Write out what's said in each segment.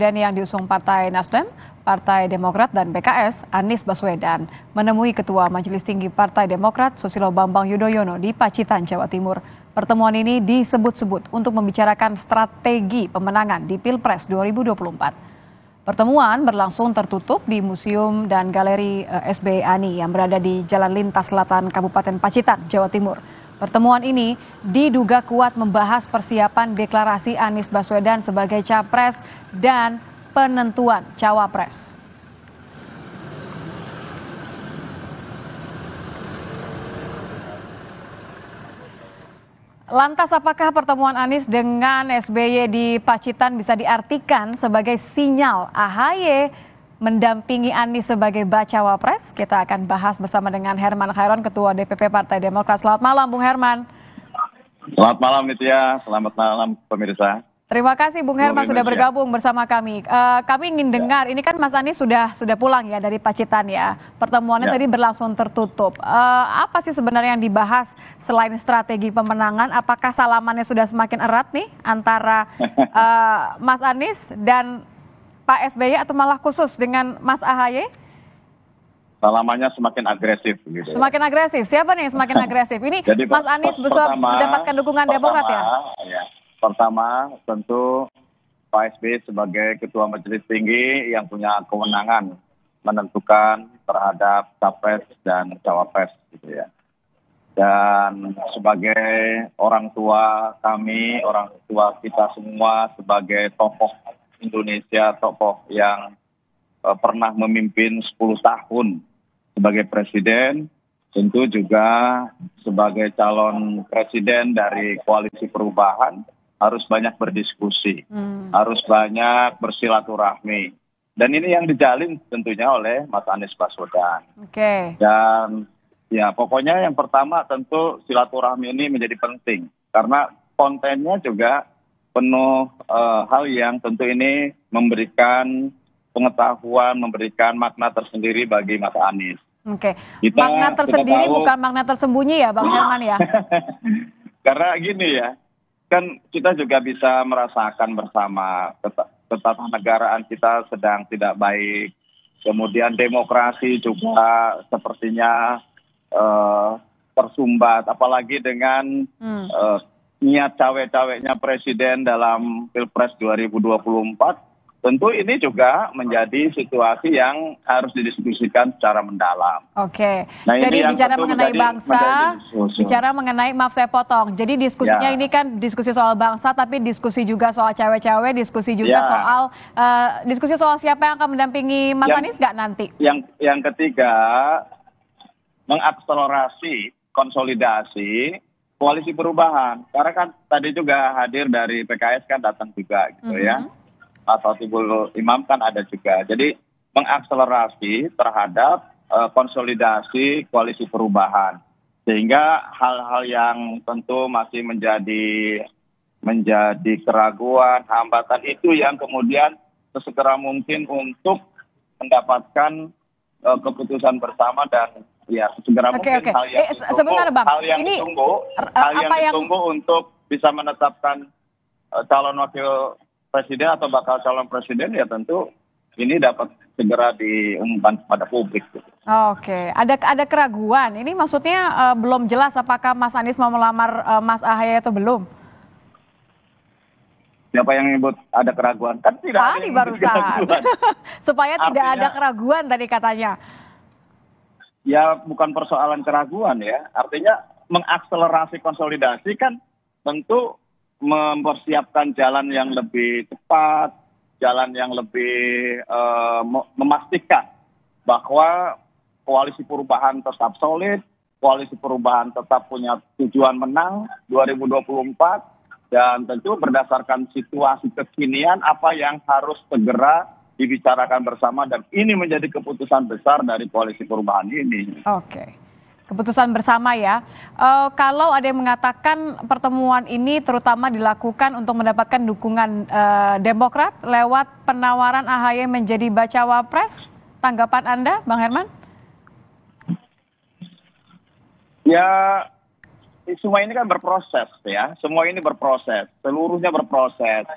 Presiden yang diusung Partai Nasdem, Partai Demokrat, dan PKS, Anies Baswedan, menemui Ketua Majelis Tinggi Partai Demokrat, Susilo Bambang Yudhoyono di Pacitan, Jawa Timur. Pertemuan ini disebut-sebut untuk membicarakan strategi pemenangan di Pilpres 2024. Pertemuan berlangsung tertutup di Museum dan Galeri SBY Ani yang berada di Jalan Lintas Selatan Kabupaten Pacitan, Jawa Timur. Pertemuan ini diduga kuat membahas persiapan deklarasi Anies Baswedan sebagai capres dan penentuan cawapres. Lantas apakah pertemuan Anies dengan SBY di Pacitan bisa diartikan sebagai sinyal AHY mendampingi Anies sebagai bacawa pres? Kita akan bahas bersama dengan Herman Khairon, Ketua DPP Partai Demokrat. Selamat malam, Bung Herman. Selamat malam, Nitya. Selamat malam, pemirsa. Terima kasih, Bung Herman, sudah bergabung bersama kami. Kami ingin dengar, ini kan Mas Anies sudah pulang ya dari Pacitan ya. Pertemuannya tadi berlangsung tertutup. Apa sih sebenarnya yang dibahas selain strategi pemenangan? Apakah salamannya sudah semakin erat nih antara Mas Anies dan Pak SBY atau malah khusus dengan Mas AHY? Salamannya semakin agresif. Gitu. Semakin agresif? Siapa nih yang semakin agresif? Ini jadi, Mas Anies bisa mendapatkan dukungan Demokrat ya? Pertama, tentu Pak SBY sebagai Ketua Majelis Tinggi yang punya kewenangan menentukan terhadap capres dan cawapres, gitu ya. Dan sebagai orang tua kami, orang tua kita semua sebagai tokoh Indonesia, tokoh yang pernah memimpin 10 tahun sebagai presiden, tentu juga sebagai calon presiden dari Koalisi Perubahan harus banyak berdiskusi, harus banyak bersilaturahmi. Dan ini yang dijalin tentunya oleh Mas Anies Baswedan. Dan ya pokoknya yang pertama tentu silaturahmi ini menjadi penting karena kontennya juga penuh hal yang tentu ini memberikan pengetahuan, memberikan makna tersendiri bagi Mas Anies. Makna tersendiri bukan makna tersembunyi ya Bang Herman ya? Karena gini ya, kan kita juga bisa merasakan bersama ketatanegaraan kita sedang tidak baik. Kemudian demokrasi juga sepertinya tersumbat, apalagi dengan niat cawe-caweknya presiden dalam Pilpres 2024, tentu ini juga menjadi situasi yang harus didiskusikan secara mendalam. Nah, jadi bicara mengenai bangsa, bicara mengenai, maaf saya potong, jadi diskusinya ini kan diskusi soal bangsa, tapi diskusi juga soal cawe-cawe, diskusi juga soal diskusi soal siapa yang akan mendampingi Mas Anies nggak nanti? Yang ketiga, mengakselerasi konsolidasi Koalisi Perubahan. Karena kan tadi juga hadir dari PKS kan datang juga gitu ya. Atau Tibul Imam kan ada juga. Jadi mengakselerasi terhadap konsolidasi Koalisi Perubahan. Sehingga hal-hal yang tentu masih menjadi keraguan, hambatan itu yang kemudian sesegera mungkin untuk mendapatkan keputusan bersama dan ya segera mungkin hal yang ditunggu, sebentar Bang, hal yang ditunggu untuk bisa menetapkan calon wakil presiden atau bakal calon presiden, ya tentu ini dapat segera diumumkan kepada publik. Ada keraguan. Ini maksudnya belum jelas apakah Mas Anies mau melamar Mas AHY atau belum? Siapa yang menyebut ada keraguan? Kan tidak ada yang barusan. Supaya tidak ada keraguan tadi katanya. Ya bukan persoalan keraguan ya. Artinya mengakselerasi konsolidasi kan tentu mempersiapkan jalan yang lebih cepat, jalan yang lebih memastikan bahwa Koalisi Perubahan tetap solid, Koalisi Perubahan tetap punya tujuan menang 2024, dan tentu berdasarkan situasi kekinian apa yang harus segera dibicarakan bersama, dan ini menjadi keputusan besar dari Koalisi Perubahan ini. Keputusan bersama ya. Kalau ada yang mengatakan pertemuan ini terutama dilakukan untuk mendapatkan dukungan Demokrat lewat penawaran AHY menjadi bacawa pres, tanggapan Anda, Bang Herman? Ya, semua ini kan berproses ya. Semua ini berproses, seluruhnya berproses.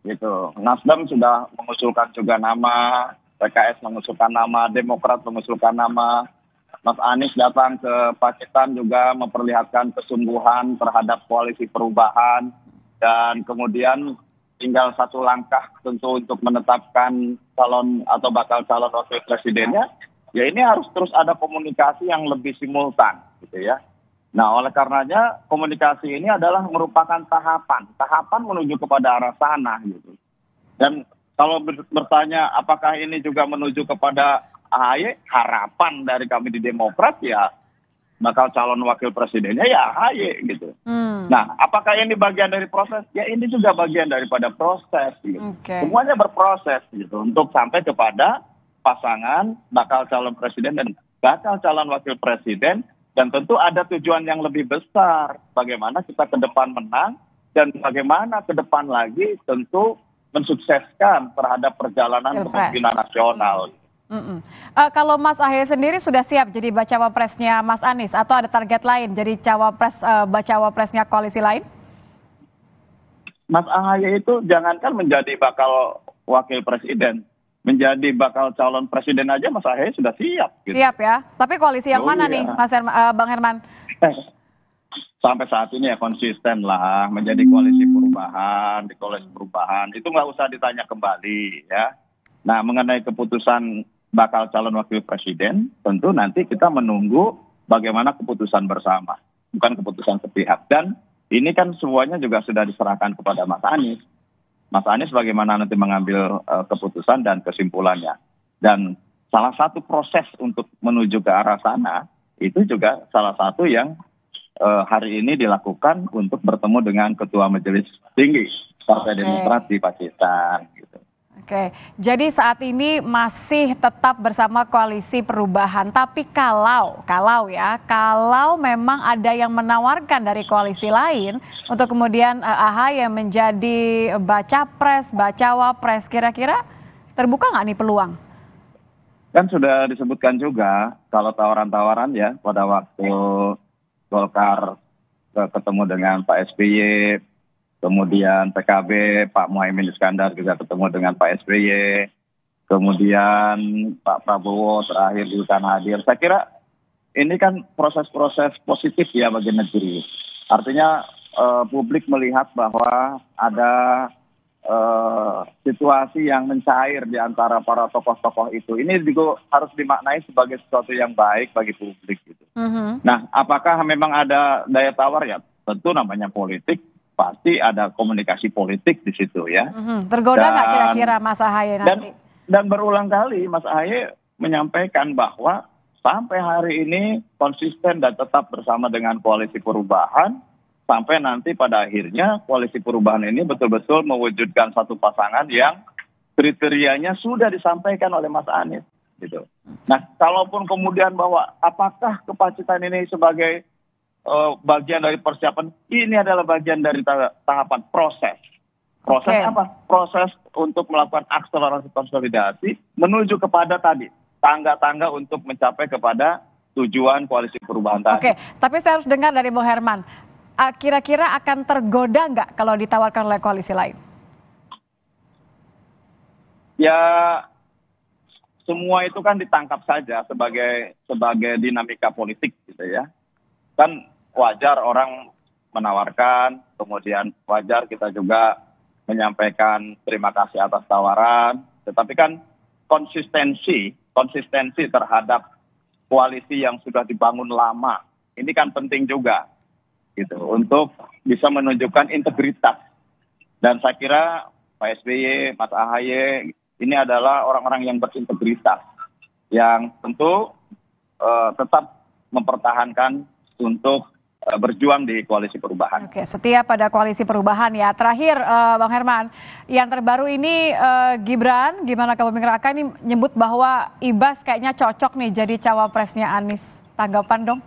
gitu. Nasdem sudah mengusulkan juga nama, PKS mengusulkan nama, Demokrat mengusulkan nama. Mas Anies datang ke Pacitan juga memperlihatkan kesungguhan terhadap koalisi perubahan, dan kemudian tinggal satu langkah tentu untuk menetapkan calon atau bakal calon wakil presidennya. Ya ini harus terus ada komunikasi yang lebih simultan gitu ya. Nah oleh karenanya komunikasi ini adalah merupakan tahapan menuju kepada arah sana gitu. Dan kalau bertanya apakah ini juga menuju kepada AHY, harapan dari kami di Demokrat ya bakal calon wakil presidennya ya AHY gitu. Nah, apakah ini bagian dari proses? Ya ini juga bagian daripada proses gitu. Semuanya berproses gitu untuk sampai kepada pasangan bakal calon presiden dan bakal calon wakil presiden, dan tentu ada tujuan yang lebih besar, bagaimana kita ke depan menang dan bagaimana ke depan lagi tentu mensukseskan terhadap perjalanan kepemimpinan nasional. Kalau Mas Ahy sendiri sudah siap jadi bacawa presnya Mas Anies atau ada target lain jadi bacawa presnya koalisi lain? Mas Ahy itu jangankan menjadi bakal wakil presiden, menjadi bakal calon presiden aja Mas Ahy sudah siap. Gitu. Siap ya. Tapi koalisi yang mana nih, Bang Herman? Sampai saat ini ya konsisten lah menjadi koalisi perubahan, di koalisi perubahan itu nggak usah ditanya kembali ya. Nah mengenai keputusan bakal calon wakil presiden, tentu nanti kita menunggu bagaimana keputusan bersama, bukan keputusan sepihak. Dan ini kan semuanya juga sudah diserahkan kepada Mas Anies. Mas Anies bagaimana nanti mengambil keputusan dan kesimpulannya. Dan salah satu proses untuk menuju ke arah sana, itu juga salah satu yang hari ini dilakukan untuk bertemu dengan Ketua Majelis Tinggi Partai Demokrat di Pacitan. Gitu. Oke, jadi saat ini masih tetap bersama koalisi perubahan. Tapi kalau memang ada yang menawarkan dari koalisi lain untuk kemudian AHY yang menjadi bacawa pres, kira-kira terbuka nggak nih peluang? Kan sudah disebutkan juga kalau tawaran-tawaran ya pada waktu Golkar ketemu dengan Pak SBY, kemudian PKB, Pak Muhaimin Iskandar juga ketemu dengan Pak SBY, kemudian Pak Prabowo terakhir juga hadir. Saya kira ini kan proses-proses positif ya bagi negeri. Artinya publik melihat bahwa ada situasi yang mencair di antara para tokoh-tokoh itu. Ini juga harus dimaknai sebagai sesuatu yang baik bagi publik gitu. Nah, apakah memang ada daya tawar ya? Tentu namanya politik, pasti ada komunikasi politik di situ ya. Tergoda nggak kira-kira Mas Ahy nanti? Dan berulang kali Mas Ahy menyampaikan bahwa sampai hari ini konsisten dan tetap bersama dengan koalisi perubahan, sampai nanti pada akhirnya koalisi perubahan ini betul-betul mewujudkan satu pasangan yang kriterianya sudah disampaikan oleh Mas Anies. Gitu. Nah, kalaupun kemudian bahwa apakah ke Pacitan ini sebagai bagian dari persiapan, ini adalah bagian dari tahapan proses. Proses apa? Proses untuk melakukan akselerasi konsolidasi menuju kepada tadi tangga-tangga untuk mencapai kepada tujuan koalisi perubahan tadi. Oke, tapi saya harus dengar dari Bung Herman. Kira-kira akan tergoda nggak kalau ditawarkan oleh koalisi lain? Ya, semua itu kan ditangkap saja sebagai dinamika politik gitu ya. Kan wajar orang menawarkan, kemudian wajar kita juga menyampaikan terima kasih atas tawaran. Tetapi kan konsistensi terhadap koalisi yang sudah dibangun lama, ini kan penting juga. Gitu, untuk bisa menunjukkan integritas. Dan saya kira Pak SBY, Mas AHY ini adalah orang-orang yang berintegritas, yang tentu tetap mempertahankan untuk berjuang di koalisi perubahan. Oke, setia pada koalisi perubahan ya. Terakhir Bang Herman, yang terbaru ini Gibran, gimana kamu Raka ini nyebut bahwa Ibas kayaknya cocok nih jadi cawapresnya Anies. Tanggapan dong?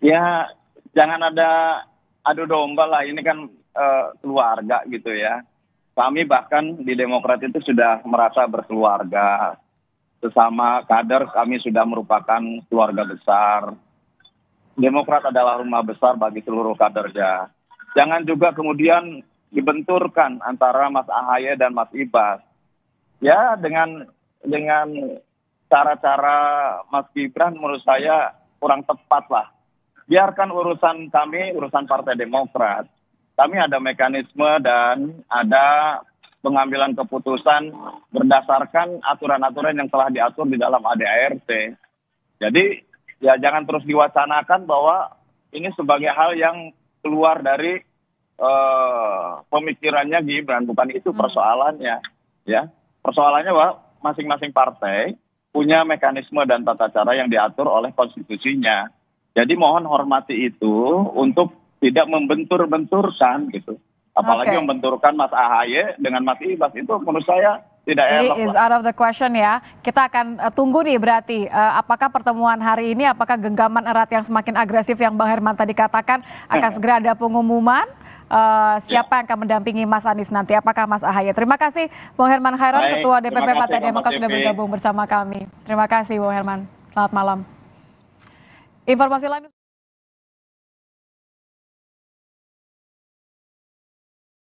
Ya, jangan ada adu domba lah, ini kan keluarga gitu ya. Kami bahkan di Demokrat itu sudah merasa berkeluarga. Sesama kader kami sudah merupakan keluarga besar. Demokrat adalah rumah besar bagi seluruh kadernya. Jangan juga kemudian dibenturkan antara Mas Ahaye dan Mas Ibas. Ya dengan cara-cara Mas Gibran menurut saya kurang tepat lah. Biarkan urusan kami, urusan Partai Demokrat. Kami ada mekanisme dan ada pengambilan keputusan berdasarkan aturan-aturan yang telah diatur di dalam ADART. Jadi ya jangan terus diwacanakan bahwa ini sebagai hal yang keluar dari pemikirannya Gibran. Bukan itu persoalannya. Ya, persoalannya bahwa masing-masing partai punya mekanisme dan tata cara yang diatur oleh konstitusinya. Jadi mohon hormati itu untuk tidak membentur-benturkan gitu. Apalagi membenturkan Mas Ahaye dengan Mas Ibas, itu menurut saya tidak elok. Jadi is out of the question ya. Kita akan tunggu nih berarti apakah pertemuan hari ini, apakah genggaman erat yang semakin agresif yang Bang Herman tadi katakan akan segera ada pengumuman siapa yang akan mendampingi Mas Anies nanti, apakah Mas Ahaye. Terima kasih Bang Herman Khairon, Ketua DPP Partai Demokrat sudah bergabung bersama kami. Terima kasih Bang Herman. Selamat malam. Informasi lain